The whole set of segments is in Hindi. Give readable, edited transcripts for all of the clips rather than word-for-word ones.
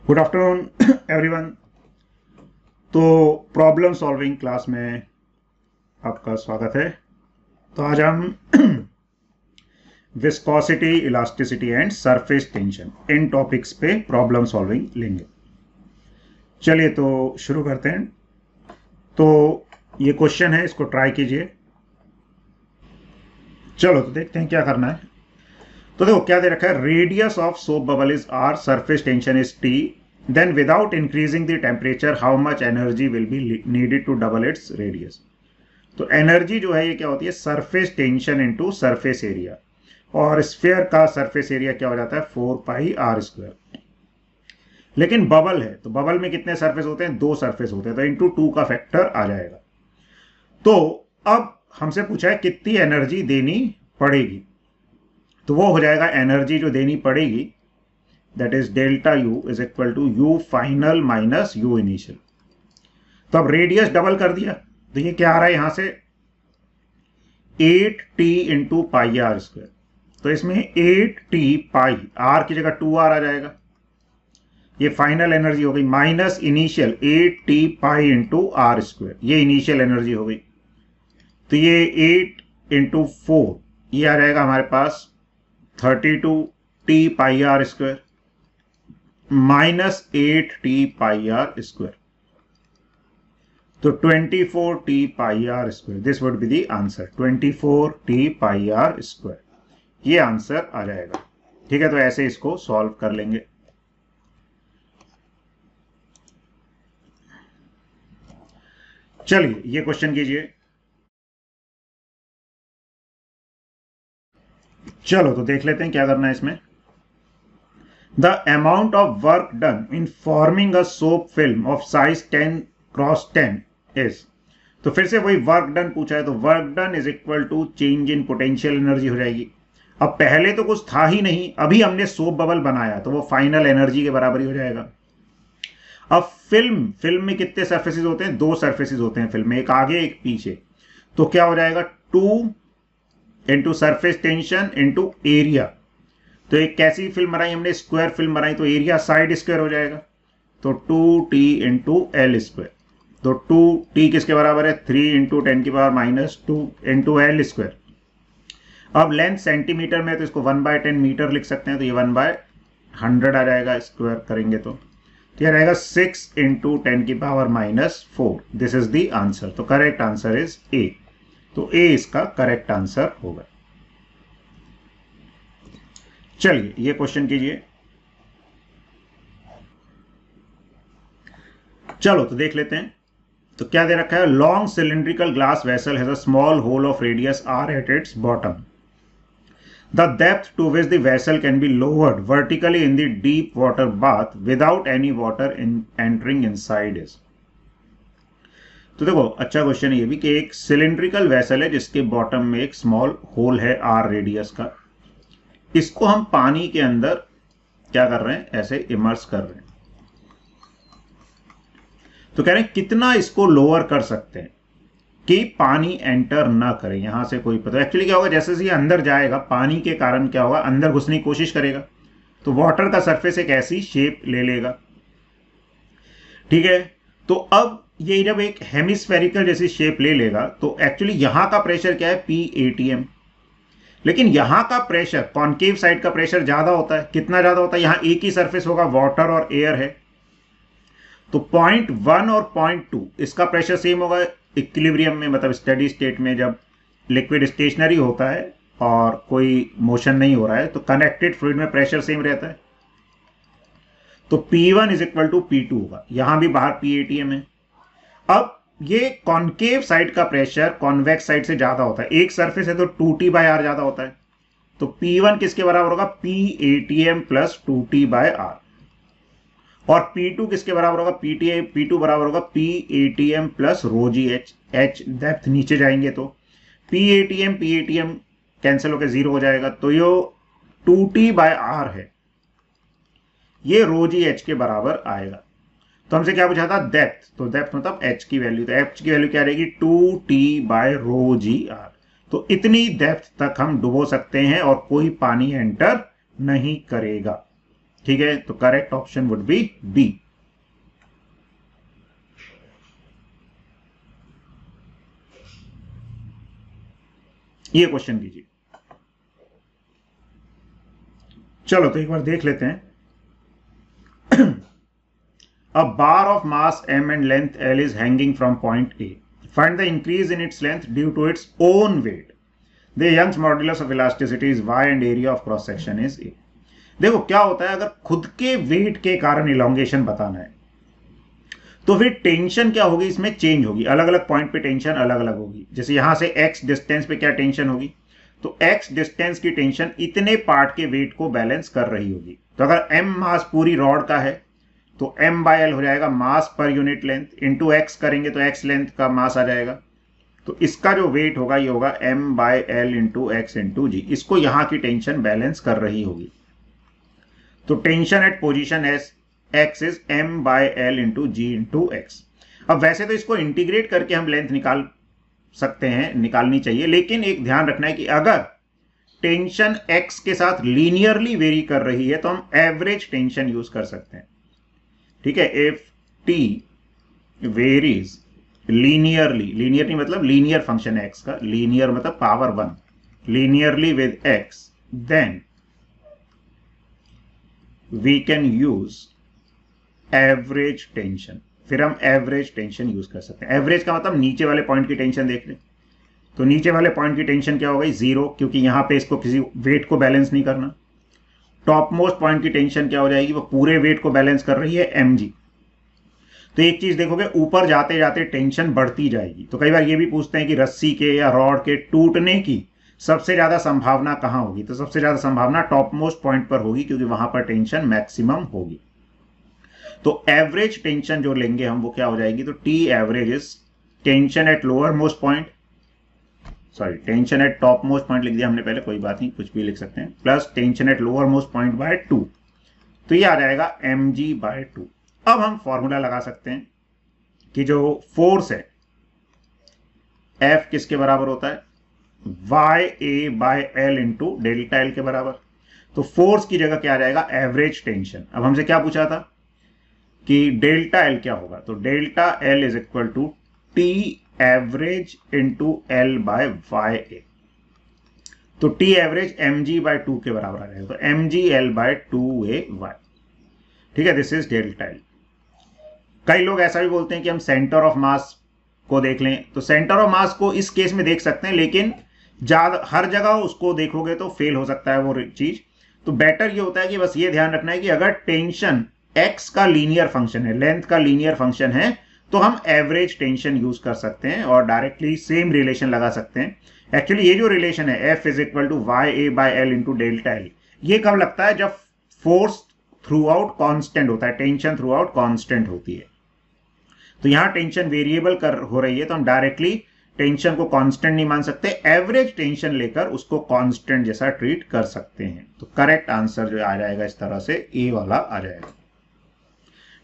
Good afternoon everyone. तो प्रॉब्लम सॉल्विंग क्लास में आपका स्वागत है। तो आज हम viscosity, elasticity and surface tension in topics पे प्रॉब्लम सॉल्विंग लेंगे। चलिए तो शुरू करते हैं। तो ये क्वेश्चन है, इसको ट्राई कीजिए। चलो तो देखते हैं क्या करना है। तो देखो क्या दे रखा है, radius of soap bubble is R, surface tension is T, then without increasing the temperature how much energy will be needed to double its radius। तो एनर्जी जो है ये क्या होती है, surface tension into surface area, और स्फीयर का सरफेस एरिया क्या हो जाता है 4πr²। लेकिन बबल है तो बबल में कितने सरफेस होते हैं, 2 सरफेस होते हैं, तो इंटू 2 का फैक्टर आ जाएगा। तो अब हमसे पूछा है कितनी एनर्जी देनी पड़ेगी, तो वो हो जाएगा एनर्जी जो देनी पड़ेगी that is delta u is equal to u final minus u initial। तो अब रेडियस डबल कर दिया तो ये क्या आ रहा है यहां से 8t into pi R square. तो इसमें 8t पाई आर की जगह 2r आ जाएगा। ये फाइनल एनर्जी हो गई minus initial 8t pi into R square, ये इनिशियल एनर्जी हो गई। तो ये 8 इंटू 4 ये आ जाएगा हमारे पास 32t pi R square minus 8t pi R square, तो 24t pi R square. This would be the answer, 24t pi R square, ये आंसर आ जाएगा। ठीक है, तो ऐसे इसको सॉल्व कर लेंगे। चलिए ये क्वेश्चन कीजिए। चलो तो देख लेते हैं क्या करना है इसमें। The amount of work done in forming a soap film of size 10x10 is, तो फिर से वही वर्क डन पूछा है, तो work done is equal to change in potential energy हो जाएगी। अब पहले तो कुछ था ही नहीं, अभी हमने सोप बबल बनाया तो वो फाइनल एनर्जी के बराबर ही हो जाएगा। अब फिल्म में कितने सरफेसेस होते हैं, 2 सरफेसेस होते हैं फिल्म में, एक आगे एक पीछे। तो क्या हो जाएगा 2 into surface tension into area. तो एक कैसी फिल्म बनाई हमने, स्क्वायर फिल्म बनाई, तो एरिया साइड स्क्वायर हो जाएगा, तो 2t इंटू एल स्क्वायर। तो 2t किसके बराबर है, 3 इंटू 10⁻⁻2 इंटू एल स्क्वायर। अब लेंथ सेंटीमीटर में तो इसको 1/10 मीटर लिख सकते हैं, तो ये 1/100 आ जाएगा, स्क्वायर करेंगे तो यह रहेगा 6 into 10⁻⁻4। This is the answer. तो करेक्ट आंसर इज ए। तो ए इसका करेक्ट आंसर होगा। चलिए ये क्वेश्चन कीजिए। चलो तो देख लेते हैं। तो क्या दे रखा है, long cylindrical glass vessel has a small hole of radius R at its bottom. The depth to which the vessel can be lowered vertically in the deep water bath without any water entering inside is. तो देखो अच्छा क्वेश्चन है ये भी, कि एक सिलिंड्रिकल वेसल है जिसके बॉटम में एक स्मॉल होल है आर रेडियस का, इसको हम पानी के अंदर क्या कर रहे हैं, ऐसे इमर्स कर रहे हैं। तो कह रहे हैं कितना इसको लोअर कर सकते हैं कि पानी एंटर ना करे, यहां से कोई पता। एक्चुअली क्या होगा, जैसे ये अंदर जाएगा पानी के कारण क्या होगा, अंदर घुसने की कोशिश करेगा तो वाटर का सरफेस एक ऐसी शेप ले लेगा। ठीक है, तो अब ये जब एक हेमिस्फेरिकल जैसी शेप ले लेगा तो एक्चुअली यहां का प्रेशर क्या है, PATM। लेकिन यहां का प्रेशर, कॉन्केव साइड का प्रेशर ज्यादा होता है। कितना ज्यादा होता है, यहां एक ही सरफेस होगा, वाटर और एयर है, तो 0.1 और 0.2 इसका प्रेशर सेम होगा इक्विलिब्रियम में, मतलब स्टेडी स्टेट में जब लिक्विड स्टेशनरी होता है और कोई मोशन नहीं हो रहा है तो कनेक्टेड फ्लूइड में प्रेशर सेम रहता है। तो P1 is equal to P2 होगा, यहां भी बाहर PATM है। अब ये कॉन्केव साइड का प्रेशर कॉन्वेक्स साइड से ज्यादा होता है, एक सरफेस है तो 2T/R ज्यादा होता है, तो P1 किसके बराबर होगा, PATM प्लस 2T/R। और P2 किसके बराबर होगा, P2 बराबर होगा PATM plus ρgh। h depth नीचे जाएंगे तो PATM कैंसिल होकर 0 हो जाएगा, तो ये 2T/R है, ये ρgh के बराबर आएगा। तो हमसे क्या पूछा था, डेप्थ, तो डेप्थ मतलब h की वैल्यू, तो h की वैल्यू क्या रहेगी 2T/ρgr। तो इतनी डेप्थ तक हम डुबो सकते हैं और कोई पानी एंटर नहीं करेगा। ठीक है, तो correct option would be B. ये क्वेश्चन कीजिए। चलो तो एक बार देख लेते हैं। A bar of mass m and length l is hanging from point A. Find the increase in its length due to its own weight. The Young's modulus of elasticity is y and area of cross section is A. देखो क्या होता है, अगर खुद के वेट के कारण इलोंगेशन बताना है तो फिर टेंशन क्या होगी, इसमें चेंज होगी, अलग अलग पॉइंट पे टेंशन अलग अलग होगी। जैसे यहां से x डिस्टेंस पे क्या टेंशन होगी, तो x डिस्टेंस की टेंशन इतने पार्ट के वेट को बैलेंस कर रही होगी। तो अगर m मास पूरी रॉड का है तो m बाय एल हो जाएगा मास per unit length, into x करेंगे तो x लेंथ का मास आ जाएगा। तो इसका जो वेट होगा ये होगा m by L into x into g. इसको यहां की टेंशन बैलेंस कर रही होगी। तो tension at position s x is m by L into g into x. अब वैसे तो इसको इंटीग्रेट करके हम लेंथ निकाल सकते हैं, निकालनी चाहिए, लेकिन एक ध्यान रखना है कि अगर टेंशन x के साथ लीनियरली वेरी कर रही है तो हम एवरेज टेंशन यूज कर सकते हैं। ठीक है, if t varies linearly, linearly मतलब लीनियर फंक्शन है x का, लीनियर मतलब power 1, linearly with x, then we can use average tension. फिर हम एवरेज टेंशन यूज कर सकते हैं। एवरेज का मतलब नीचे वाले पॉइंट की टेंशन देख लें, तो नीचे वाले पॉइंट की टेंशन क्या हो गई, 0, क्योंकि यहां पे इसको किसी वेट को बैलेंस नहीं करना। टॉप मोस्ट पॉइंट की टेंशन क्या हो जाएगी, वो पूरे वेट को बैलेंस कर रही है mg। तो एक चीज देखोगे, ऊपर जाते जाते टेंशन बढ़ती जाएगी। तो कई बार ये भी पूछते हैं कि रस्सी के या रॉड के टूटने की सबसे ज्यादा संभावना कहां होगी, तो सबसे ज्यादा संभावना टॉप मोस्ट पॉइंट पर होगी, क्योंकि वहां पर टेंशन मैक्सिमम होगी। तो एवरेज टेंशन जो लेंगे हम वो क्या हो जाएगी, तो T average is tension at lower most point, sorry tension eight top most point लिख दिया हमने पहले, कोई बात नहीं, कुछ भी लिख सकते हैं, plus tension at lower most point by 2। तो ये आ जाएगा mg बाय 2। अब हम फॉर्मूला लगा सकते हैं कि जो फोर्स है F किसके बराबर होता है, YA by L into delta L के बराबर। तो फोर्स की जगह क्या आ जाएगा, एवरेज टेंशन। अब हमसे क्या पूछा था कि डेल्टा एल क्या होगा, तो delta L is equal to T average into L by Y A. तो टी एवरेज mg बाय 2 के बराबर आ जाएगा, तो mg एल बाय 2ay। ठीक है, दिस इज डेल्टा एल। कई लोग ऐसा भी बोलते हैं कि हम सेंटर ऑफ मास को देख लें, तो सेंटर ऑफ मास को इस केस में देख सकते हैं, लेकिन ज्यादा हर जगह उसको देखोगे तो फेल हो सकता है वो चीज। तो बेटर ये होता है कि बस ये ध्यान रखना है कि अगर टेंशन x का लीनियर फंक्शन है, लेंथ का लीनियर फंक्शन है, तो हम एवरेज टेंशन यूज कर सकते हैं और डायरेक्टली सेम रिलेशन लगा सकते हैं। एक्चुअली ये जो रिलेशन है F is equal to Y A by L into delta L, ये कब लगता है, जब फोर्स थ्रू आउट कॉन्स्टेंट होता है, टेंशन थ्रू आउट कॉन्स्टेंट होती है। तो यहां टेंशन वेरिएबल हो रही है, तो हम डायरेक्टली टेंशन को कांस्टेंट नहीं मान सकते, एवरेज टेंशन लेकर उसको कांस्टेंट जैसा ट्रीट कर सकते हैं। तो करेक्ट आंसर जो आ जाएगा इस तरह से ए वाला आ जाएगा।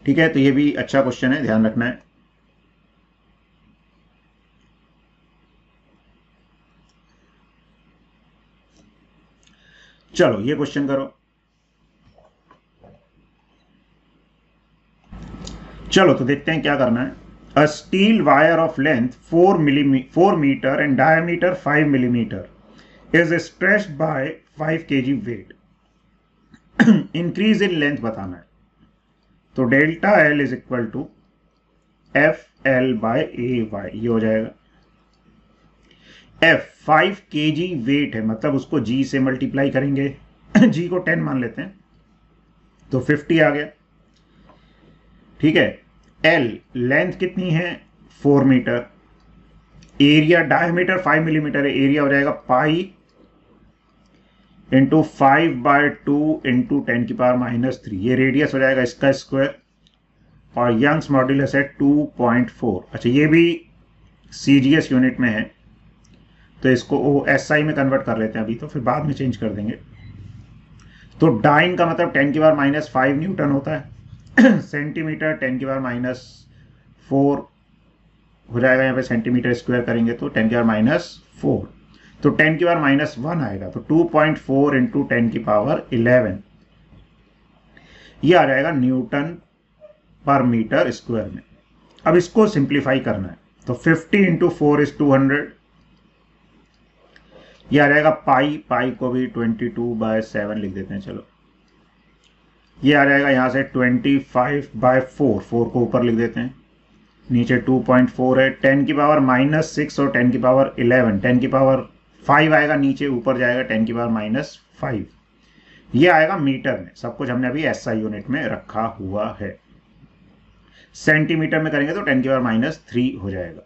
ठीक है, तो ये भी अच्छा क्वेश्चन है, ध्यान रखना है। चलो ये क्वेश्चन करो। चलो तो देखते हैं क्या करना है। A steel wire of length 4 meter and diameter 5 millimeter is stretched by 5 kg weight. Increase in length बताना है। तो delta L is equal to F L by A Y, ये हो जाएगा। एफ 5 kg वेट है, मतलब उसको जी से मल्टीप्लाई करेंगे, जी को 10 मान लेते हैं, तो 50 आ गया। ठीक है, एल लेंथ कितनी है 4 मीटर, एरिया डायमीटर 5 मिलीमीटर है, एरिया हो जाएगा पाई इंटू 5 बाय 2 इंटू 10 की पावर -3, ये रेडियस हो जाएगा इसका स्क्वायर, और यंग्स मॉड्यूलस है 2.4। अच्छा ये भी सीजीएस यूनिट में है, तो इसको एसआई में कन्वर्ट कर लेते हैं अभी, तो फिर बाद में चेंज कर देंगे। तो डाइन का मतलब 10 की पावर -5 न्यूटन होता है, सेंटीमीटर 10 की पावर -4 हो जाएगा, यहाँ पे सेंटीमीटर स्क्वायर करेंगे तो 10 की पावर -4, तो 10 की पावर -1 आएगा, तो 2.4 इंटू 10 की पावर 11। ये आ जाएगा न्यूटन पर मीटर स्क्वायर में। अब इसको सिंप्लीफाई करना है, तो 50 इंटू 4 इज 200, ये आ जाएगा पाई, पाई को भी 22/7 लिख देते हैं, चलो ये आ जाएगा यहाँ से 25/4, 4 को ऊपर लिख देते हैं, नीचे 2.4 है, 10 की पावर -6 और 10 की पावर 11, 10 की पावर 5 आएगा नीचे, ऊपर जाएगा 10 की पावर -5, ये आएगा मीटर में। सब कुछ हमने अभी SI यूनिट में रखा हुआ है। सेंटीमीटर में करेंगे तो 10 की पावर -3 हो जाएगा।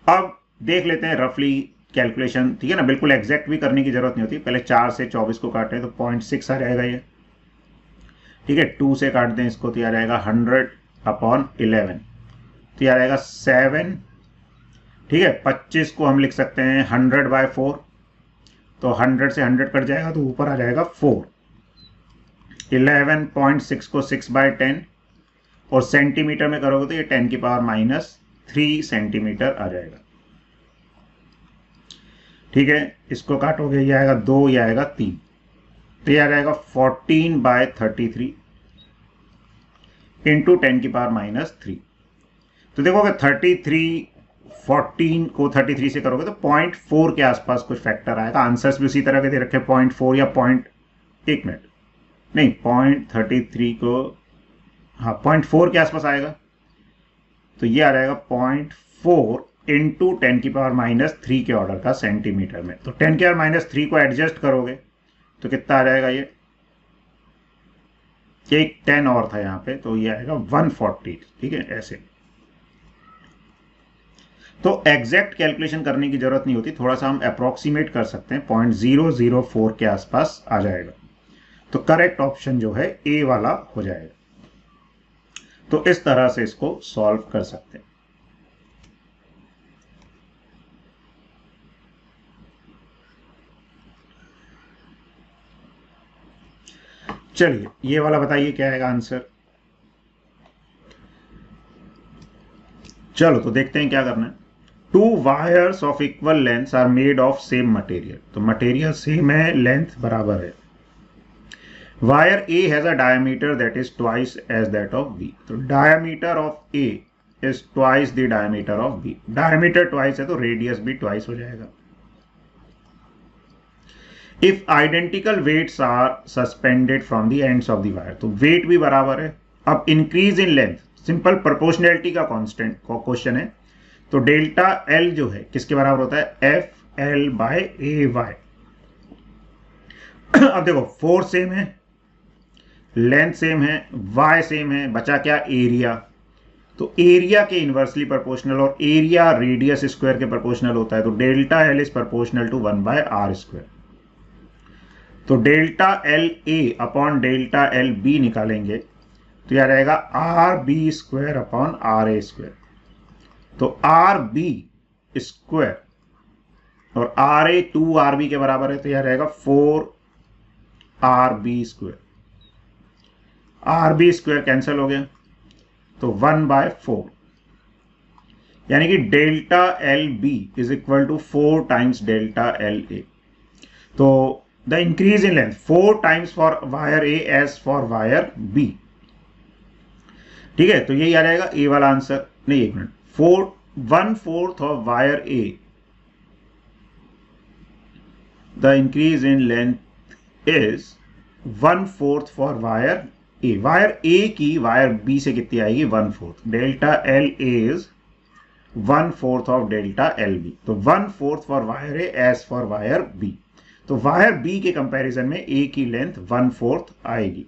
अब देख लेते हैं रफली कैलकुलेशन, ठीक है ना, बिल्कुल एग्जैक्ट भी करने की जरूरत नहीं होती। पहले 4 से 24 को काटे तो 0.6 आ जाएगा ये, ठीक है। 2 से काट दें इसको तो ये आ जाएगा 100/11, तो ये आ जाएगा 7, ठीक है। 25 को हम लिख सकते हैं 100/4, तो 100 से 100 कट जाएगा तो ऊपर आ जाएगा 4। 11.6 को 6/10, और सेंटीमीटर में करोगे तो ये 10 की पावर -3 सेंटीमीटर आ जाएगा, ठीक है। इसको काटोगे ये आएगा 2, ये आएगा 3, तो ये आ जाएगा 14/33 इंटू 10 की पावर -3। तो देखोगे 33, 14 को 33 से करोगे तो 0.4 के आसपास कुछ फैक्टर आएगा। आंसर्स भी उसी तरह के दे रखे, 0.4 या 1 मिनट नहीं, 0.33 को, हाँ 0.4 के आसपास आएगा, तो ये आ जाएगा 0.4 इंटू 10 की पावर -3 के ऑर्डर का सेंटीमीटर में। तो 10 की पावर -3 को एडजस्ट करोगे तो कितना आ जाएगा, ये एक 10 और था यहाँ पे, तो ये आएगा 140, ठीक है ऐसे। तो एग्जैक्ट कैलकुलेशन करने की जरूरत नहीं होती, थोड़ा सा हम अप्रोक्सीमेट कर सकते हैं, 0.004 के आसपास आ जाएगा। तो करेक्ट ऑप्शन जो है ए वाला हो जाएगा। तो इस तरह से इसको सॉल्व कर सकते हैं। चलिए ये वाला बताइए क्या आएगा आंसर। चलो तो देखते हैं क्या करना है। 2 wires of equal length are made of same material, तो मटेरियल सेम है, लेंथ बराबर है। Wire A has a diameter that is twice as that of B, तो diameter of A is twice the diameter of B. Diameter twice है तो रेडियस भी ट्वाइस हो जाएगा। If identical weights are suspended from the ends of the wire, तो वेट भी बराबर है। अब increase in length, simple proportionality का कांस्टेंट का क्वेश्चन है, तो डेल्टा एल जो है किसके बराबर होता है, FL/AY। अब देखो फोर्स सेम है, लेंथ सेम है, y सेम है, बचा क्या, एरिया। तो एरिया के इनवर्सली प्रोपोर्शनल, और एरिया रेडियस स्क्वायर के प्रोपोर्शनल होता है, तो delta L is proportional to 1/r²। तो delta L A upon delta L B निकालेंगे तो यह रहेगा RB² अपॉन RA²। तो RB स्क्वायर और RA 2RB के बराबर है, तो यह रहेगा 4RB²। RB² कैंसिल हो गया तो 1/4, यानी कि delta L B is equal to 4 times delta L A. तो the increase in length 4 times for wire A as for wire B, ठीक है। तो यही आ जाएगा ए वाला आंसर। नहीं, 1 minute, 1/4 of wire A, the increase in length is 1/4 for wire A. Wire A की वायर बी से कितनी आएगी, 1/4। Delta L A is 1/4 of delta L B, तो 1/4 for wire A as for wire B. तो वायर बी के कंपैरिजन में ए की लेंथ 1/4 आएगी,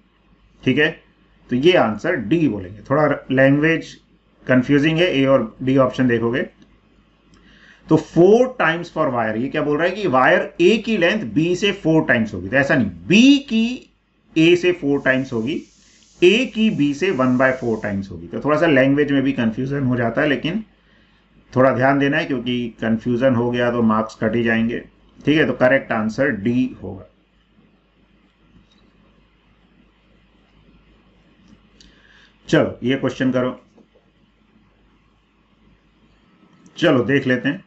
ठीक है। तो ये आंसर डी बोलेंगे। थोड़ा लैंग्वेज कंफ्यूजिंग है, ए और डी ऑप्शन देखोगे तो 4 टाइम्स फॉर वायर, ये क्या बोल रहा है कि वायर ए की लेंथ बी से 4 टाइम्स होगी, तो ऐसा नहीं, बी की ए से 4 टाइम्स होगी, ए की बी से 1/4 टाइम्स होगी। तो थोड़ा सा लैंग्वेज में भी कंफ्यूजन हो जाता है, लेकिन थोड़ा ध्यान देना है क्योंकि कंफ्यूजन हो गया तो मार्क्स कट ही जाएंगे, ठीक है। तो करेक्ट आंसर डी होगा। चलो ये क्वेश्चन करो, चलो देख लेते हैं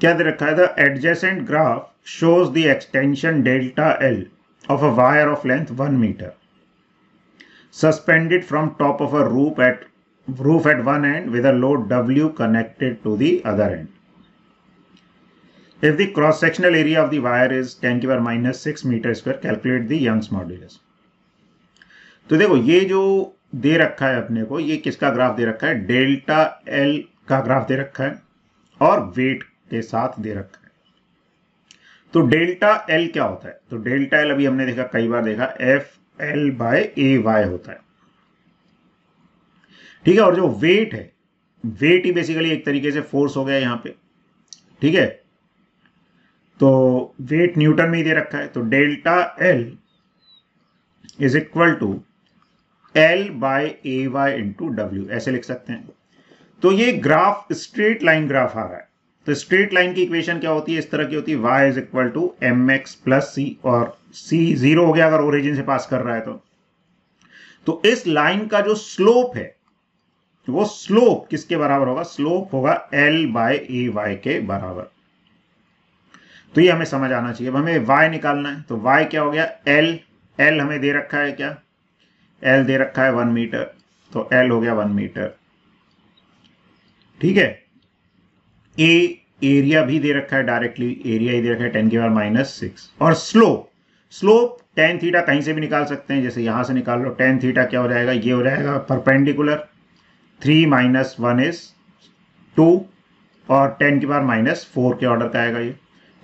क्या दे रखा है। The adjacent graph shows the extension delta L of a wire of length 1 metre suspended from top of a roof at one end with a load W connected to the other end. If the cross sectional area of the wire is 10⁻⁻⁶ metre square, calculate the Young's modulus. तो देखो ये जो दे रखा है अपने को, ये किसका ग्राफ दे रखा है, डेल्टा एल का ग्राफ दे रखा है और वेट के साथ दे रखा है। तो डेल्टा एल क्या होता है, तो डेल्टा एल अभी हमने देखा, कई बार देखा, F L by A Y होता है, ठीक है। और जो वेट है, वेट ही बेसिकली एक तरीके से फोर्स हो गया यहां पे, ठीक है। तो वेट न्यूटन में ही दे रखा है, तो delta L is equal to L by A Y into W, ऐसे लिख सकते हैं। तो ये ग्राफ स्ट्रेट लाइन ग्राफ आ रहा है, तो स्ट्रेट लाइन की इक्वेशन क्या होती है, इस तरह की होती है, y is equal to m x plus c, और c जीरो हो गया अगर ओरिजिन से पास कर रहा है तो इस लाइन का जो स्लोप है वो स्लोप किसके बराबर होगा, स्लोप होगा l बाय ए वाई के बराबर। तो ये हमें समझ आना चाहिए। अब हमें y निकालना है, तो y क्या हो गया, l हमें दे रखा है, क्या l दे रखा है 1 मीटर, तो l हो गया 1 मीटर, ठीक है। एरिया भी दे रखा है, डायरेक्टली एरिया ही दे रखा है 10⁻⁻⁶, और स्लोप tan थीटा कहीं से भी निकाल सकते हैं, जैसे यहां से निकाल लो, tan थीटा क्या हो जाएगा, ये हो जाएगा परपेंडिकुलर, 3 - 1 इज 2, और 10⁻⁴ के ऑर्डर का आएगा ये,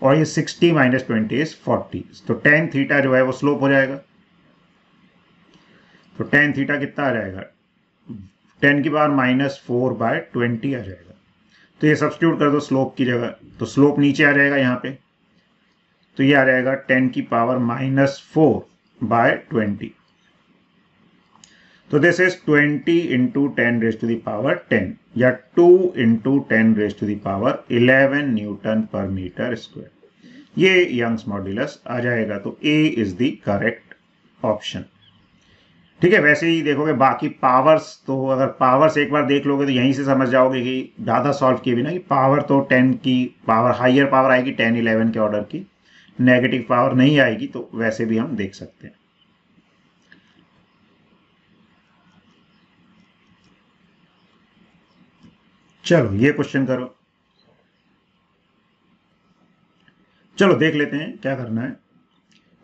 और ये 60 - 20 इज 40, तो tan थीटा जो है वो स्लोप हो जाएगा। तो tan थीटा कितना आ जाएगा, 10⁻⁻4/20 आ जाएगा। तो ये सब्स्टिट्यूट कर दो स्लोप की जगह, तो स्लोप नीचे आ जाएगा यहाँ पे, तो ये आ जाएगा 10⁻⁻4/20। तो दिस इज 20 × 10⁻10 या 2 × 10⁻11 न्यूटन पर मीटर स्क्वायर, ये यंग्स मॉड्यूलस आ जाएगा। तो ए इज द करेक्ट ऑप्शन, ठीक है। वैसे ही देखोगे बाकी पावर्स, तो अगर पावर्स एक बार देख लोगे तो यहीं से समझ जाओगे कि ज़्यादा सॉल्व किए बिना कि पावर तो 10 की पावर, हाइयर पावर आएगी 10 11 के ऑर्डर की, नेगेटिव पावर नहीं आएगी, तो वैसे भी हम देख सकते हैं। चलो ये क्वेश्चन करो, चलो देख लेते हैं क्या करना है।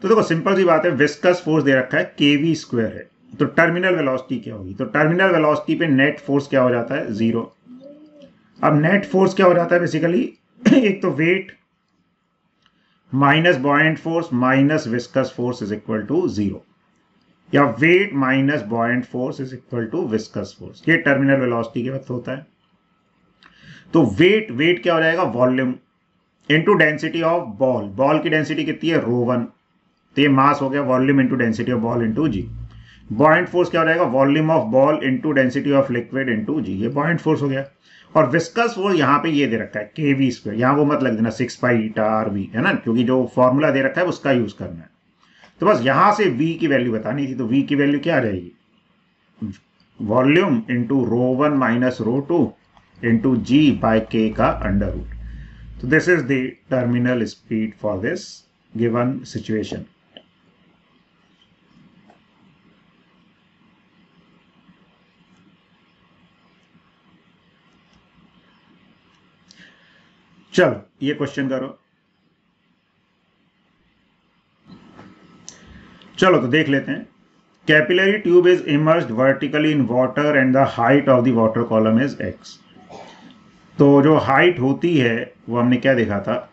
तो देखो सिंपल सी बात है, विस्कस फोर्स दे रखा है kv स्क्वायर है, तो टर्मिनल वेलोसिटी क्या होगी, तो टर्मिनल वेलोसिटी पे नेट फोर्स क्या हो जाता है, 0। अब नेट फोर्स क्या हो जाता है बेसिकली, एक तो weight minus buoyant force minus viscous force is equal to 0, या weight minus buoyant force is equal to viscous force, ये टर्मिनल वेलोसिटी के वक्त होता है। तो वेट क्या हो जाएगा, volume into density of ball, ball की डेंसिटी कितनी है, ρ1, तो ये मास हो गया, volume into density of ball into G. Buoyant force क्या हो जाएगा, volume of ball into density of liquid into जी, ये बॉयंट फोर्स हो गया। और विस्कस फोर्स यहाँ पे ये दे रखा है kv स्क्वायर, यहाँ वो मत लग देना 6π/r_v, है ना, क्योंकि जो फॉर्मूला दे रखा है उसका यूज करना है। तो बस यहां से v की वैल्यू बतानी थी, तो v की वैल्यू क्या आ जाएगी, volume into ρ1 minus ρ2 into g by k का अंडर रूट। तो this is the terminal speed for this given situation. चलो ये क्वेश्चन करो, चलो तो देख लेते हैं। Capillary tube is immersed vertically in water and the height of the water column is x। तो जो हाइट होती है वो हमने क्या देखा था,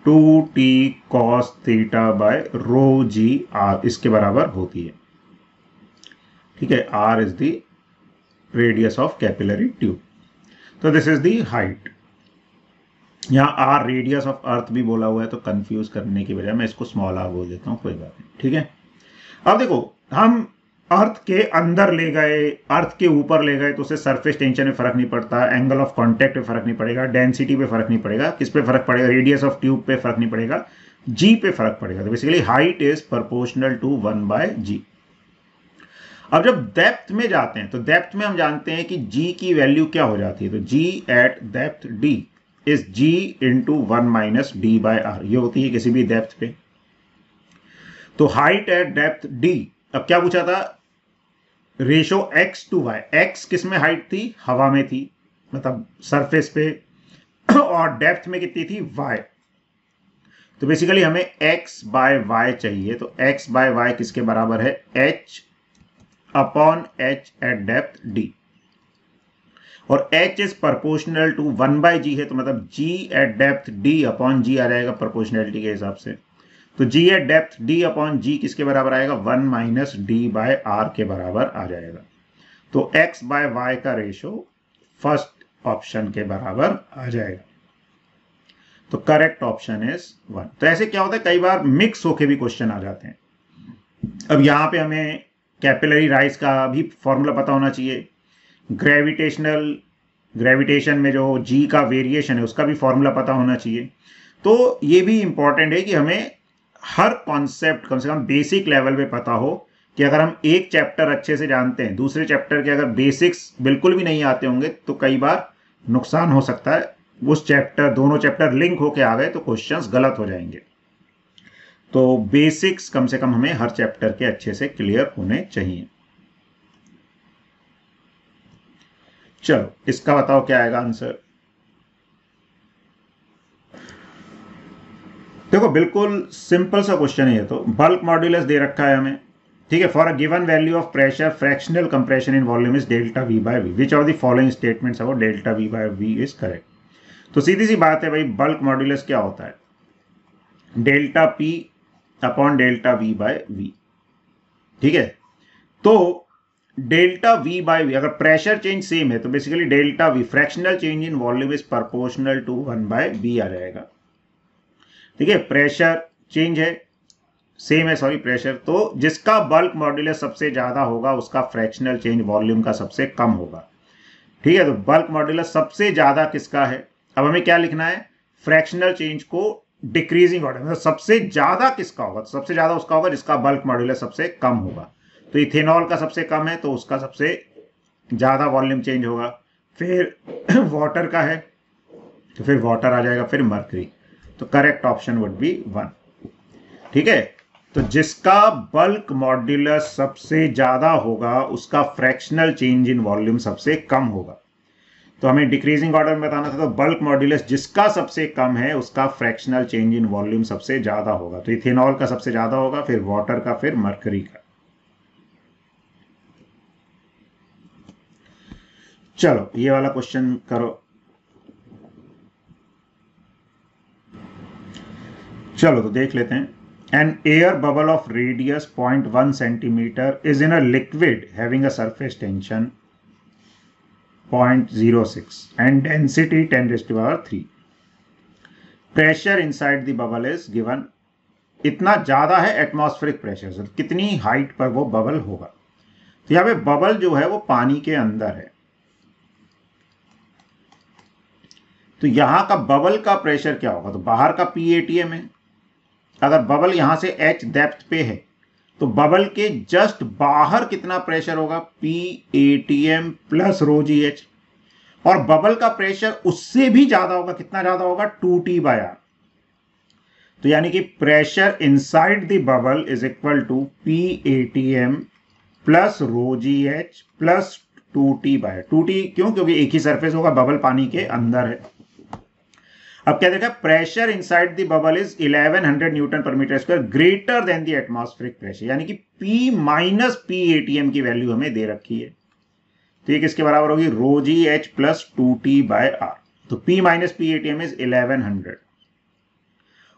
2t cos theta by ρg/r, इसके बराबर होती है, ठीक है। r is the radius of capillary tube, तो दिस इज द हाइट। यहाँ r रेडियस ऑफ अर्थ भी बोला हुआ है, तो कंफ्यूज करने की बजाय मैं इसको स्मॉल r बोल देता हूँ, कोई बात नहीं, ठीक है। अब देखो हम अर्थ के अंदर ले गए, अर्थ के ऊपर ले गए, तो उससे सरफेस टेंशन में फर्क नहीं पड़ता, एंगल ऑफ कांटेक्ट पे फर्क नहीं पड़ेगा, डेंसिटी पे फर्क नहीं पड़ेगा, किस पे फर्क पड़ेगा, रेडियस ऑफ ट्यूब पे फर्क नहीं पड़ेगा, जी पे फर्क पड़ेगा। तो basically height is proportional to 1/g। अब जब डेप्थ में जाते हैं, तो डेप्थ में हम जानते हैं कि g की वैल्यू क्या हो जाती है, तो g at depth d is g into 1 - d/r, ये होती है किसी भी डेप्थ पे। तो हाइट एट डेप्थ d, अब क्या पूछा था, ratio x to y, x किस में हाइट थी, हवा में थी, मतलब सरफेस पे, और डेप्थ में कितनी थी, y। तो बेसिकली हमें x बाय y चाहिए, तो x बाय y किसके बराबर है, h upon h at depth d, और h is proportional to 1/g है, तो मतलब g at depth d upon g आ जाएगा प्रोपोर्शनैलिटी के हिसाब से। तो g at depth d upon g किसके बराबर आएगा, 1 माइनस d बाय r के बराबर आ जाएगा। तो x बाय y का रेशो फर्स्ट ऑप्शन के बराबर आ जाएगा। तो करेक्ट ऑप्शन इज 1। तो ऐसे क्या होता है, कई बार मिक्स होके भी क्वेश्चन आ जाते हैं। अब यहां पे हमें कैपिलरी राइज का भी फॉर्मूला पता होना चाहिए, ग्रेविटेशन में जो g का वेरिएशन है उसका भी फॉर्मूला पता होना चाहिए। तो ये भी इंपॉर्टेंट है कि हमें हर कॉन्सेप्ट कम से कम बेसिक लेवल पे पता हो, कि अगर हम एक चैप्टर अच्छे से जानते हैं, दूसरे चैप्टर के अगर बेसिक्स बिल्कुल भी नहीं आते होंगे तो कई बार नुकसान हो सकता है। उस चैप्टर, दोनों चैप्टर लिंक होके आ गए तो क्वेश्चंस गलत हो जाएंगे। तो बेसिक्स कम से कम हमें हर चैप्टर के अच्छे से क्लियर होने चाहिए। चलो इसका बताओ क्या आएगा आंसर। देखो बिल्कुल सिंपल सा क्वेश्चन है ये, तो बल्क मॉड्यूलस दे रखा है हमें, ठीक है। For a given value of pressure fractional compression in volume is delta V by V, which of the following statements about delta V by V is correct. तो सीधी सी बात है भाई, बल्क मॉड्यूलस क्या होता है, delta P upon delta V by V, ठीक है। तो डेल्टा वी बाय वी, अगर प्रेशर चेंज सेम है तो basically delta V fractional change in volume is proportional to 1/b आ जाएगा, ठीक है। प्रेशर चेंज है, सेम है, सॉरी प्रेशर, तो जिसका बल्क मॉड्यूलस सबसे ज्यादा होगा उसका फ्रैक्शनल चेंज वॉल्यूम का सबसे कम होगा, ठीक है। तो बल्क मॉड्यूलस सबसे ज्यादा किसका है, अब हमें क्या लिखना है, फ्रैक्शनल चेंज को डिक्रीजिंग ऑर्डर, मतलब सबसे ज्यादा किसका होगा, तो सबसे ज्यादा उसका होगा जिसका बल्क मॉड्यूलस सबसे कम होगा। तो इथेनॉल का सबसे कम है तो उसका सबसे ज्यादा वॉल्यूम चेंज होगा। फिर वाटर का है तो फिर वाटर आ जाएगा, फिर मर्करी। तो करेक्ट ऑप्शन वुड बी 1, ठीक है। तो जिसका बल्क मॉड्यूलस सबसे ज्यादा होगा उसका फ्रैक्शनल चेंज इन वॉल्यूम सबसे कम होगा। तो हमें डिक्रीजिंग ऑर्डर में बताना था, तो बल्क मॉड्यूलस जिसका सबसे कम है उसका फ्रैक्शनल चेंज इन वॉल्यूम सबसे ज्यादा होगा। तो इथेनॉल का सबसे ज्यादा होगा, फिर वाटर का, फिर मर्करी का। चलो ये वाला क्वेश्चन करो। चलो तो देख लेते हैं। An air bubble of radius 0.1 centimeter is in a liquid having a surface tension 0.06 and density 10⁻³ pressure inside the bubble is given। इतना ज्यादा है एटमॉस्फेरिक प्रेशर से, कितनी हाइट पर वो बबल होगा। तो यहां पे बबल जो है वो पानी के अंदर है, तो यहां का बबल का प्रेशर क्या होगा, तो बाहर का PATM है। अगर बबल यहां से h डेप्थ पे है तो बबल के जस्ट बाहर कितना प्रेशर होगा, PATM प्लस ρgh, और बबल का प्रेशर उससे भी ज्यादा होगा, कितना ज्यादा होगा, 2T/r। तो यानी कि pressure inside the bubble is equal to PATM plus ρgh plus 2T/r। 2T क्यों, क्योंकि एक ही सरफेस होगा, बबल पानी के अंदर है। अब क्या देखा, pressure inside the bubble is 1100 newton per metre square greater than the atmospheric pressure, यानी कि P माइनस PATM की वैल्यू हमें दे रखी है। तो ये किसके बराबर होगी, ρgh प्लस 2T/r। तो P minus PATM is 1100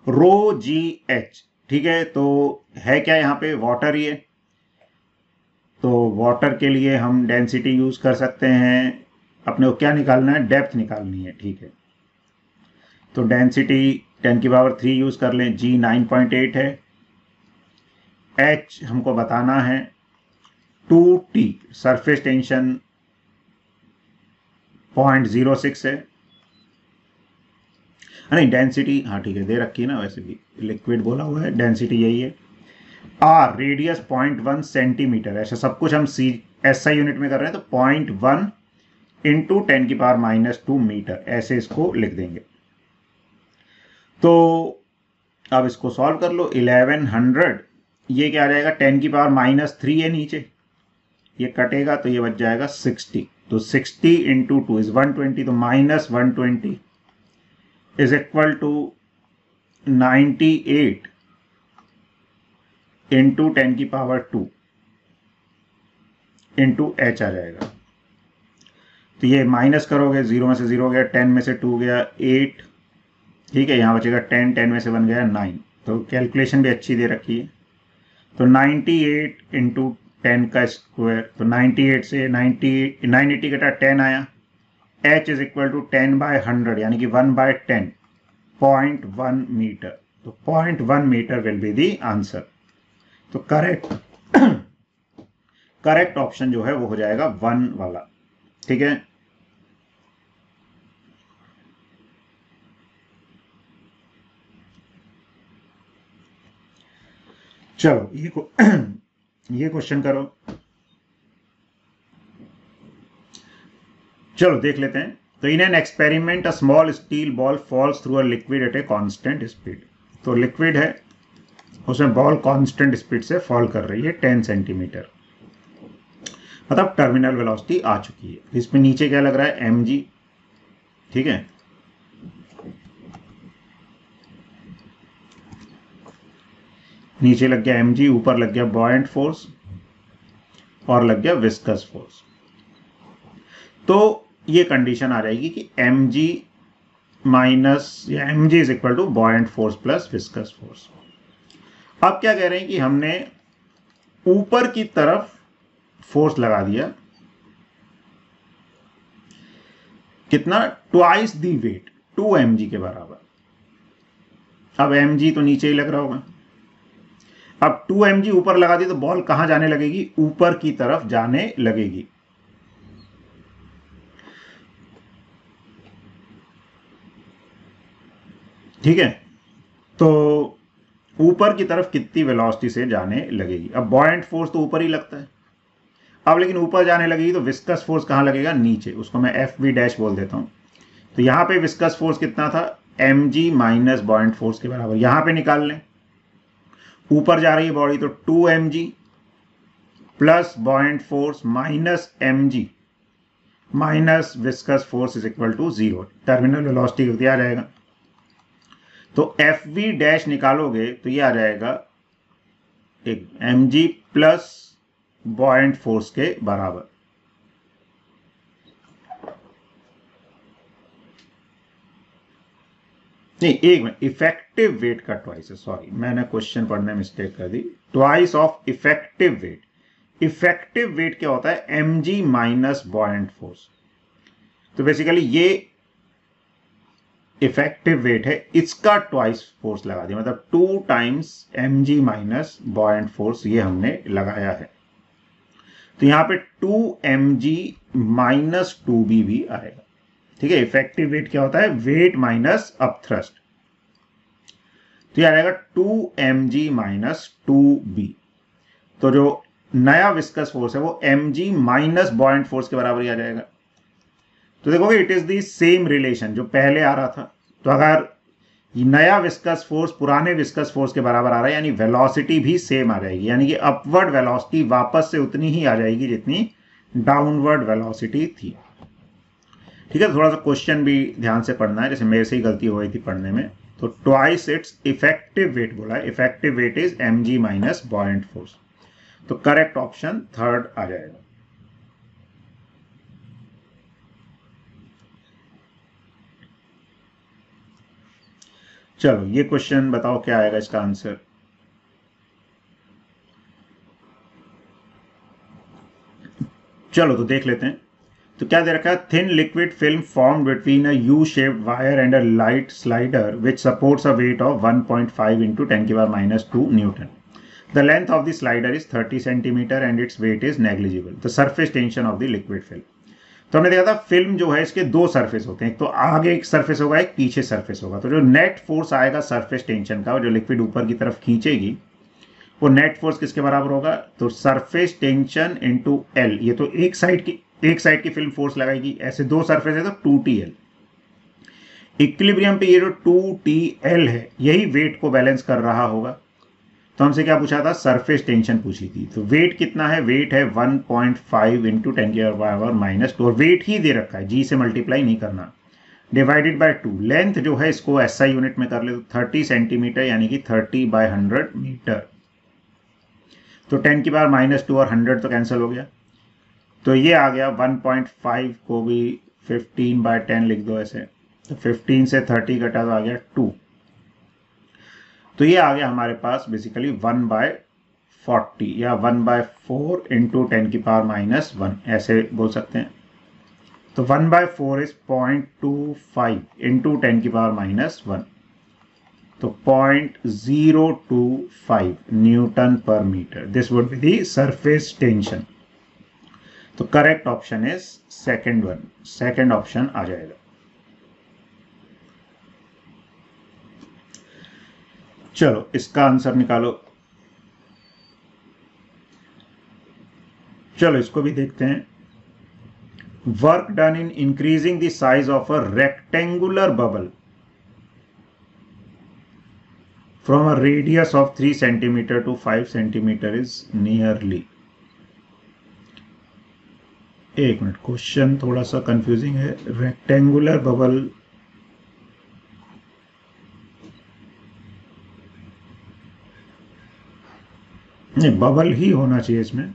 ρgh, ठीक है। तो है क्या यहाँ पे, वाटर ही है। तो वाटर के लिए हम डेंसिटी यूज कर सकते हैं, अपने को क्या निकालना है, डेप्थ निकालनी है, ठीक है। तो डेंसिटी 10⁻³ यूज कर लें, G 9.8 है, H हमको बताना है 2T, सरफेस टेंशन 0.06 है, नहीं डेंसिटी, हाँ ठीक है दे रखी है ना, वैसे भी लिक्विड बोला हुआ है, डेंसिटी यही है। R रेडियस 0.1 सेंटीमीटर, ऐसा सब कुछ हम SI यूनिट में कर रहे हैं, तो 0.1 इंटू 10⁻⁻² मीटर, ऐसे इसको लिख देंगे। तो अब इसको सॉल्व कर लो, 1100 ये क्या आ जाएगा, 10⁻³ है नीचे, ये कटेगा तो ये बच जाएगा 60, तो 60 इंटू 2 इज 120, तो minus 120 is equal to 98 into 10 की पावर 2 इंटू एच आ जाएगा। तो ये माइनस करोगे, 0 में से 0 गया, 10 में से 2 गया 8, ठीक है, यहाँ बचेगा 10, 10 में से 1 गया 9। तो कैलकुलेशन भी अच्छी दे रखी है। तो 98 इंटू 10 का स्क्वायर, तो 98 से 980 कटा 10 आया। h इज इक्वल टू 10/100 यानी कि 1/10, 0.1 मीटर। तो 0.1 metre will be the answer. तो करेक्ट ऑप्शन जो है वो हो जाएगा 1 वाला, ठीक है। चलो ये क्वेश्चन करो। चलो देख लेते हैं। तो in an experiment a small steel ball falls through a liquid at a constant speed. तो लिक्विड है, उसमें बॉल कांस्टेंट स्पीड से फॉल कर रही है 10 सेंटीमीटर, मतलब टर्मिनल वेलोसिटी आ चुकी है। इसमें नीचे क्या लग रहा है, mg, ठीक है। नीचे लग गया mg, ऊपर लग गया बॉयंट फोर्स और लग गया विस्कस फोर्स। तो ये कंडीशन आ जाएगी कि mg माइनस या mg is equal to buoyant force plus viscous force. अब क्या कह रहे हैं कि हमने ऊपर की तरफ फोर्स लगा दिया, कितना, ट्वाइस दी वेट, 2 mg के बराबर। अब mg तो नीचे ही लग रहा होगा। अब 2 mg ऊपर लगा दी तो बॉल कहां जाने लगेगी, ऊपर की तरफ जाने लगेगी। ठीक है, तो ऊपर की तरफ कितनी वेलोसिटी से जाने लगेगी। अब बॉयंट फोर्स तो ऊपर ही लगता है, अब लेकिन ऊपर जाने लगेगी तो विस्कस फोर्स कहां लगेगा, नीचे। उसको मैं FV डैश बोल देता हूं। तो यहां पे विस्कस फोर्स कितना था, mg माइनस बॉयंट फोर्स के बराबर। यहां पे निकाल लें, ऊपर जा रही है बॉडी तो 2 mg plus buoyant force minus mg minus viscous force is equal to 0। Terminal velocity कितनी आ जाएगा, तो FV डैश निकालोगे तो ये आ जाएगा एक mg प्लस बॉयंट फोर्स के बराबर। नहीं, एक मिनट, इफेक्टिव वेट का ट्वाइस है, सॉरी मैंने क्वेश्चन पढ़ने में मिस्टेक कर दी। Twice of effective weight. Effective weight क्या होता है, mg माइनस बॉयंट फोर्स। तो बेसिकली ये इफेक्टिव वेट है, इसका ट्वाइस फोर्स लगा दिया, मतलब 2 times mg minus buoyant force ये हमने लगाया है। तो यहां पे 2 mg माइनस 2b भी आएगा, ठीक है। इफेक्टिव वेट क्या होता है, वेट माइनस अपथ्रस्ट। तो ये आ जाएगा 2 mg माइनस 2b। तो जो नया विस्कस फोर्स है वो mg माइनस बॉयंट फोर्स के बराबर ही आ जाएगा। तो देखोगे it is the same relation जो पहले आ रहा था। तो अगर नया विस्कस फोर्स पुराने विस्कस फोर्स के बराबर आ रहा है, यानी वेलोसिटी भी सेम आ जाएगी, यानी कि अपवर्ड वेलोसिटी वापस से उतनी ही आ जाएगी जितनी डाउनवर्ड वेलोसिटी थी। ठीक है, थोड़ा सा क्वेश्चन भी ध्यान से पढ़ना है, जैसे मेरे से ही गलती हो गई थी पढ़ने में। तो ट्वाइस इट्स इफेक्टिव वेट बोला है, effective weight is mg minus buoyant force. तो करेक्ट ऑप्शन थर्ड आ जाएगा। चलो ये क्वेश्चन बताओ क्या आएगा इसका आंसर। चलो तो देख लेते हैं। तो क्या दे रखा है, thin liquid film form between a U shaped wire and a light slider which supports a weight of 1.5 into 10⁻²न्यूटन। The length of the slider is 30 centimeter and its weight is negligible. The surface tension of the liquid film. तो हमने देखा था फिल्म जो है इसके दो सरफेस होते हैं, एक तो आगे एक सरफेस होगा, एक पीछे सरफेस होगा। तो जो नेट फोर्स आएगा सरफेस टेंशन का, जो लिक्विड ऊपर की तरफ खींचेगी, वो नेट फोर्स किसके बराबर होगा, तो सरफेस टेंशन इंटू एल। ये तो एक साइड की फिल्म फोर्स लगाएगी, ऐसे दो सरफेस है तो 2TL। इक्विलिब्रियम पे ये जो 2TL है यही वेट को बैलेंस कर रहा होगा। तो हमसे क्या पूछा था, सरफेस टेंशन पूछी थी। तो वेट कितना है, वेट है 1.5 इंटू 10⁻⁻², और वेट ही दे रखा है, जी से मल्टीप्लाई नहीं करना, डिवाइडेड बाय 2। लेंथ जो है इसको एसआई यूनिट में कर ले तो 30 सेंटीमीटर, यानी कि 30/100 मीटर। तो 10⁻² और 100 तो कैंसिल हो गया, तो ये आ गया 1.5 को भी 15/10 लिख दो ऐसे, तो 15 से 30 घटा तो आ गया 2। तो ये आ गया हमारे पास बेसिकली 1/40 या 1/4 इंटू 10⁻⁻1 ऐसे बोल सकते हैं। तो 1/4 इज 0.25 इंटू 10⁻⁻1, तो 0.025 newton per metre. This would be the surface tension. तो correct option is second one, second option आ जाएगा। चलो इसका आंसर निकालो। चलो इसको भी देखते हैं। Work done in increasing the size of a rectangular bubble from a radius of 3 centimeter to 5 centimeter is nearly। एक मिनट, क्वेश्चन थोड़ा सा कंफ्यूजिंग है। रेक्टेंगुलर बबल, नहीं बबल ही होना चाहिए इसमें,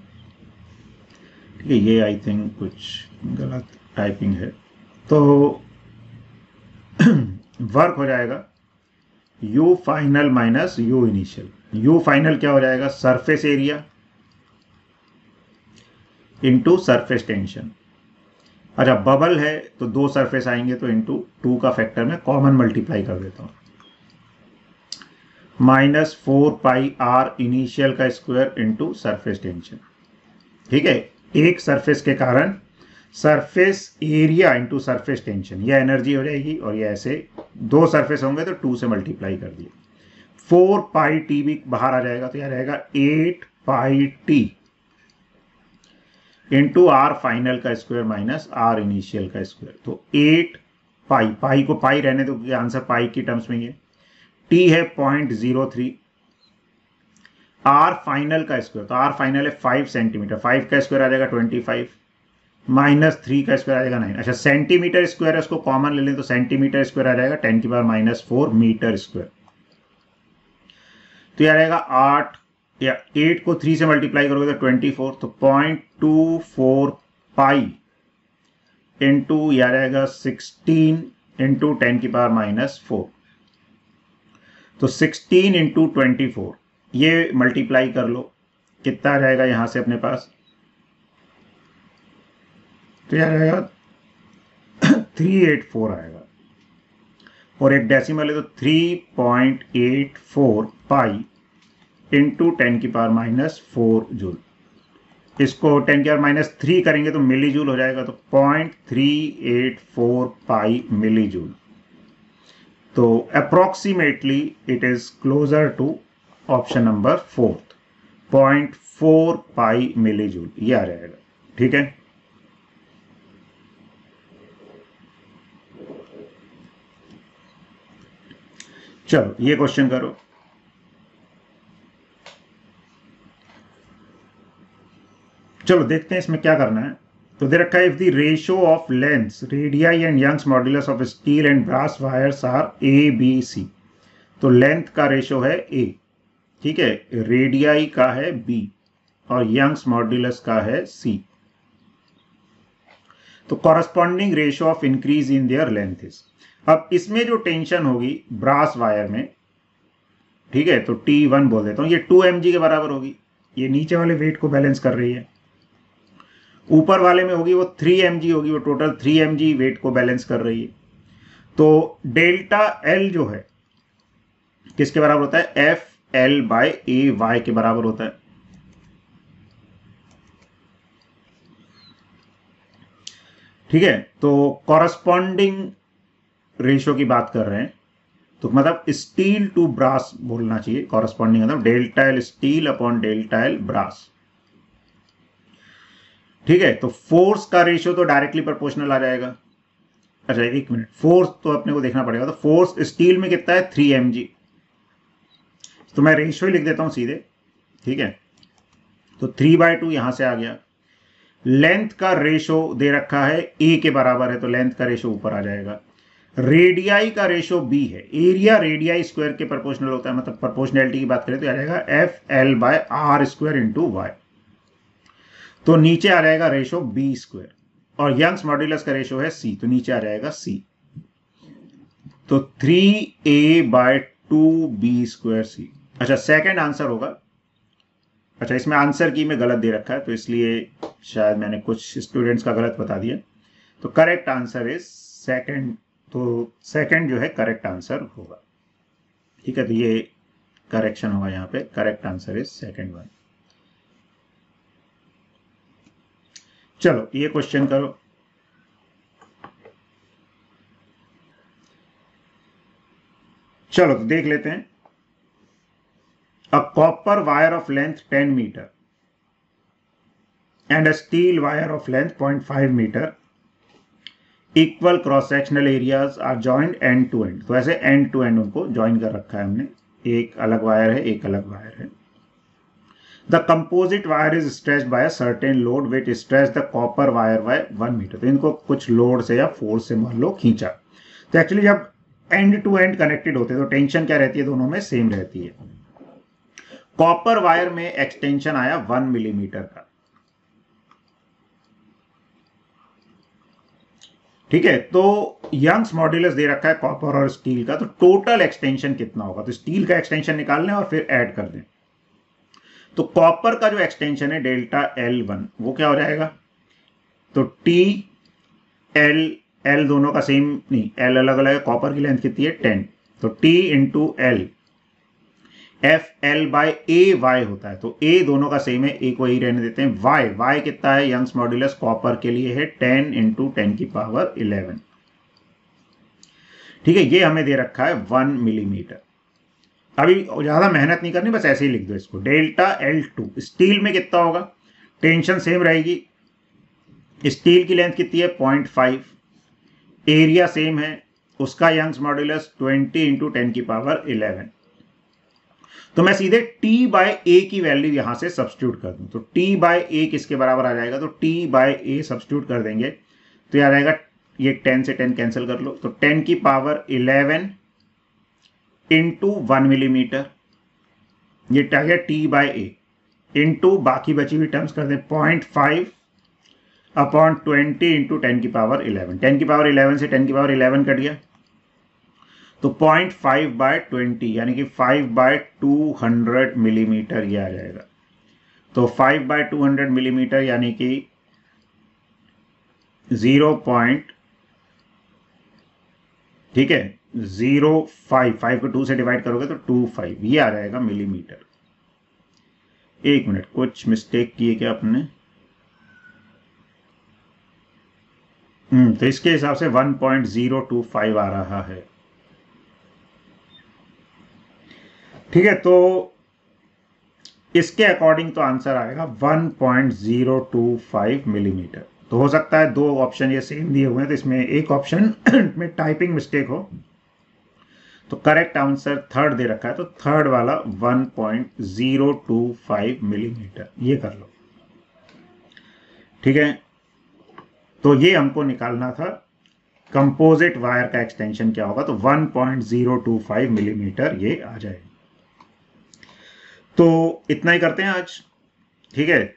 ठीक है। ये आई थिंक कुछ गलत टाइपिंग है, तो वर्क हो जाएगा you final minus you initial. You final क्या हो जाएगा, surface area into surface tension. अच्छा बबल है तो दो सरफेस आएंगे, तो इंटू 2 का फैक्टर में कॉमन मल्टीप्लाई कर देता हूं, -4πr इनिशियल का स्क्वायर इंटू सरफेस टेंशन। ठीक है, एक सरफेस के कारण surface area into surface tension, यह एनर्जी हो जाएगी, और ये ऐसे दो सरफेस होंगे तो 2 से मल्टीप्लाई कर दिए। 4πt भी बाहर आ जाएगा, तो यह रहेगा 8πt इंटू आर फाइनल का स्क्वायर माइनस आर इनिशियल का स्क्वायर। तो 8π, पाई को पाई रहने दो, आंसर पाई की टर्म्स में ही है। टी है 0.03, आर फाइनल का स्क्वायर, तो आर फाइनल है 5 सेंटीमीटर, 5 का स्क्वायर आ जाएगा 25, -3 का स्क्वायर आ जाएगा 9। अच्छा सेंटीमीटर स्क्वायर है, उसको कॉमन ले लें तो सेंटीमीटर स्क्वायर आ जाएगा 10⁻⁻4 मीटर स्क्वायर। तो यह रहेगा 8 या 8 को 3 से मल्टीप्लाई करोगे तो 24, तो 0.24 पाई इंटू यह रहेगा 16 इंटू 10⁻⁻4। तो 16 इंटू 24 ये मल्टीप्लाई कर लो, कितना रहेगा यहां से अपने पास, तो यह रहेगा 384 आएगा, और एक डेसिमल है तो 3.84 पाई इंटू 10⁻⁻4 जूल। इसको 10⁻⁻3 करेंगे तो मिली जूल हो जाएगा, तो 0.384 पाई मिली जूल। तो approximately it is closer to option number 4, 0.4 pi millijoule ये आ जाएगा। ठीक है, चलो ये क्वेश्चन करो। चलो देखते हैं इसमें क्या करना है। तो दे रखा है, if the ratio of lengths radii and Young's modulus of steel and brass wires are ABC। तो लेंथ का रेशियो है A, ठीक है, रेडियाई का है B और यंग्स मॉड्यूलस का है C। तो corresponding ratio of increase in their length is. अब इसमें जो टेंशन होगी ब्रास वायर में, ठीक है, तो T1 बोल देता हूं, ये 2 mg के बराबर होगी। ये नीचे वाले वेट को बैलेंस कर रही है, ऊपर वाले में होगी वो 3 mg होगी, वो टोटल 3 mg वेट को बैलेंस कर रही है। तो डेल्टा L जो है किसके बराबर होता है, FL/AY के बराबर होता है। ठीक है, तो कॉरस्पॉन्डिंग रेशियो की बात कर रहे हैं, तो मतलब स्टील टू ब्रास बोलना चाहिए, कॉरस्पॉन्डिंग मतलब delta L steel upon delta L brass. ठीक है, तो फोर्स का रेशियो तो डायरेक्टली प्रोपोर्शनल आ जाएगा। अच्छा एक मिनट, फोर्स तो अपने को देखना पड़ेगा। तो फोर्स स्टील में कितना है 3 mg, तो मैं रेशियो लिख देता हूं सीधे, ठीक है। तो 3/2 यहां से आ गया। लेंथ का रेशो दे रखा है ए के बराबर है, तो लेंथ का रेशो ऊपर आ जाएगा। रेडियाई का रेशो बी है, एरिया रेडियाई स्क्वायर के प्रोपोर्शनल होता है, मतलब प्रोपोर्शनैलिटी की बात करें तो आ जाएगा FL/R² इंटू वाई। तो नीचे आ जाएगा रेशो बी स्क्वायर, और यंग्स मॉड्यूलस का रेशो है सी, तो नीचे आ जाएगा सी। तो 3A/2B² सी। अच्छा, सेकंड आंसर होगा। अच्छा, इसमें आंसर की में गलत दे रखा है, तो इसलिए शायद मैंने कुछ स्टूडेंट्स का गलत बता दिया। तो करेक्ट आंसर इज सेकंड, तो सेकंड जो है करेक्ट आंसर होगा, ठीक है। तो ये करेक्शन होगा यहाँ पे, correct answer is second one. चलो ये क्वेश्चन करो। चलो तो देख लेते हैं। A copper wire of length 10 metre and a steel wire of length 0.5 metre, equal cross sectional areas are joined end to end. तो ऐसे एंड टू एंड उनको ज्वाइन कर रखा है हमने, एक अलग वायर है, एक अलग वायर है। The composite wire is stretched by a certain load which stretch the copper wire by 1 metre. तो इनको कुछ लोड से या फोर्स से मान लो खींचा। तो एक्चुअली जब एंड टू एंड कनेक्टेड होते हैं तो टेंशन क्या रहती है, दोनों में सेम रहती है। कॉपर वायर में एक्सटेंशन आया 1 मिलीमीटर का, ठीक है। तो यंग्स मॉड्यूलस दे रखा है कॉपर और स्टील का, तो टोटल एक्सटेंशन कितना होगा। तो स्टील का एक्सटेंशन निकालना है और फिर ऐड कर दें। तो कॉपर का जो एक्सटेंशन है डेल्टा L1, वो क्या हो जाएगा, तो L दोनों का सेम नहीं, L अलग अलग है। कॉपर की लेंथ कितनी है 10, तो T इंटू L FL/AY होता है। तो A दोनों का सेम है, A को ही रहने देते हैं। Y कितना है, यंग्स मॉड्यूलस कॉपर के लिए है 10 इंटू 10⁻11, ठीक है। ये हमें दे रखा है 1 मिलीमीटर। अभी ज्यादा मेहनत नहीं करनी, बस ऐसे ही लिख दो इसको। डेल्टा L2 स्टील में कितना होगा, टेंशन सेम रहेगी। स्टील की लेंथ कितनी है 0.5, एरिया सेम है, उसका यंग्स मॉड्यूलस 20 इंटू 10⁻11। तो मैं सीधे T/A की वैल्यू यहां से सब्स्टिट्यूट कर दूं। तो T/A किसके बराबर आ जाएगा, तो T/A सब्स्टिट्यूट कर देंगे तो आ जाएगा, ये 10 से 10 कैंसिल कर लो, तो 10⁻11 इंटू 1 मिलीमीटर, ये आ गया T/A, इंटू बाकी बची हुई टर्म्स कर दें 0.5/20 इंटू 10⁻11। 10⁻11 से 10⁻11 कट गया, तो 0.5/20 यानी कि 5/200 मिलीमीटर ये आ जाएगा। तो 5/200 मिलीमीटर यानी कि 0. ठीक है 0.5 को 2 से डिवाइड करोगे तो 25 ये आ जाएगा मिलीमीटर। एक मिनट, कुछ मिस्टेक की है क्या आपने? तो इसके हिसाब से 1.025 आ रहा है, ठीक है। तो इसके अकॉर्डिंग तो आंसर आएगा 1.025 मिलीमीटर। तो हो सकता है दो ऑप्शन ये सेम दिए हुए हैं, तो इसमें एक ऑप्शन में टाइपिंग मिस्टेक हो। तो करेक्ट आंसर थर्ड दे रखा है, तो थर्ड वाला 1.025 मिलीमीटर ये कर लो, ठीक है। तो ये हमको निकालना था कंपोजिट वायर का एक्सटेंशन क्या होगा, तो 1.025 मिलीमीटर ये आ जाएगा। तो इतना ही करते हैं आज, ठीक है।